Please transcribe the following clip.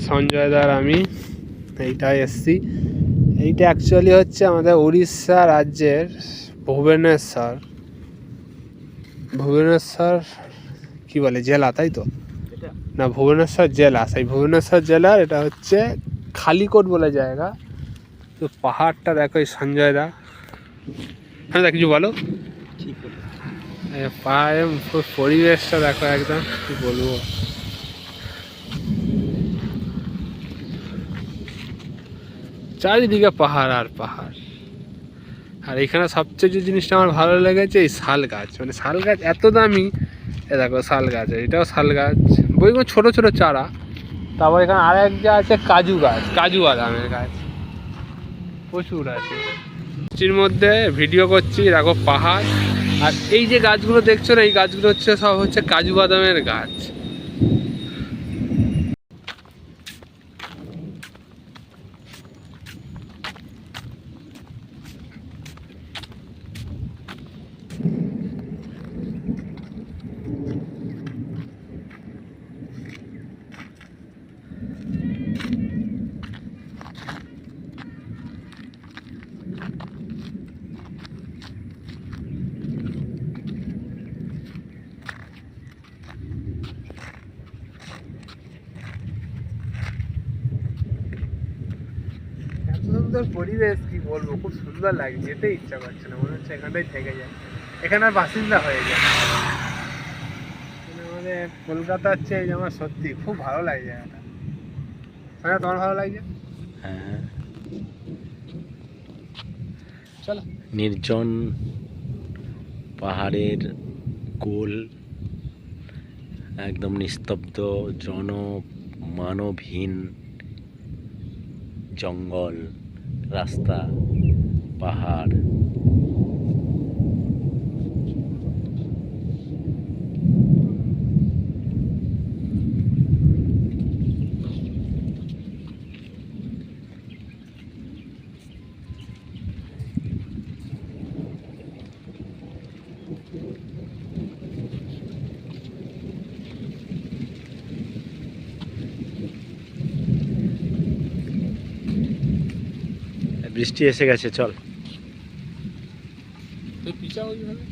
সঞ্জয় দার আমি এইটাই এসছি। এইটা অ্যাকচুয়ালি হচ্ছে আমাদের উড়িষ্যা রাজ্যের ভুবনেশ্বর কি বলে জেলা, তাই তো? না, ভুবনেশ্বর জেলা। সেই ভুবনেশ্বর জেলার এটা হচ্ছে খালিকোট বলে জায়গা। তো পাহাড়টা দেখো, এই সঞ্জয় দা। হ্যাঁ দা, কিছু বলো। পাহাড়ের পরিবেশটা দেখো, একদম কি বলবো। চারিদিকে পাহাড় আর পাহাড়। আর এখানে সবচেয়ে যে জিনিসটা আমার ভালো লেগেছে, এই শাল গাছ। মানে শাল গাছ এত দামি। এ দেখো শাল গাছ, এটাও শাল গাছ, বইগুলো ছোট ছোট চারা। তারপর এখানে আর এক যা আছে কাজু গাছ, কাজু বাদামের গাছ প্রচুর আছে। বৃষ্টির মধ্যে ভিডিও করছি, দেখো পাহাড়। আর এই যে গাছগুলো দেখছো না, এই গাছগুলো হচ্ছে সব হচ্ছে কাজু বাদামের গাছ। সুন্দর পরিবেশ, কি বলবো, খুব সুন্দর লাগে। যেতে ইচ্ছা করছে না, মনে হচ্ছে এখানটাই থেকে যায়, এখানে আর বাসিন্দা হয়ে যায়। আমাদের কলকাতার চেয়ে আমার সত্যি খুব ভালো লাগে জায়গাটা। হ্যাঁ, তোমার ভালো লাগছে? হ্যাঁ, চলো। নির্জন পাহাড়ের কোল, একদম নিস্তব্ধ, মানবহীন জঙ্গল, রাস্তা, পাহাড়। বৃষ্টি এসে গেছে, চল। পিছাও এইভাবে।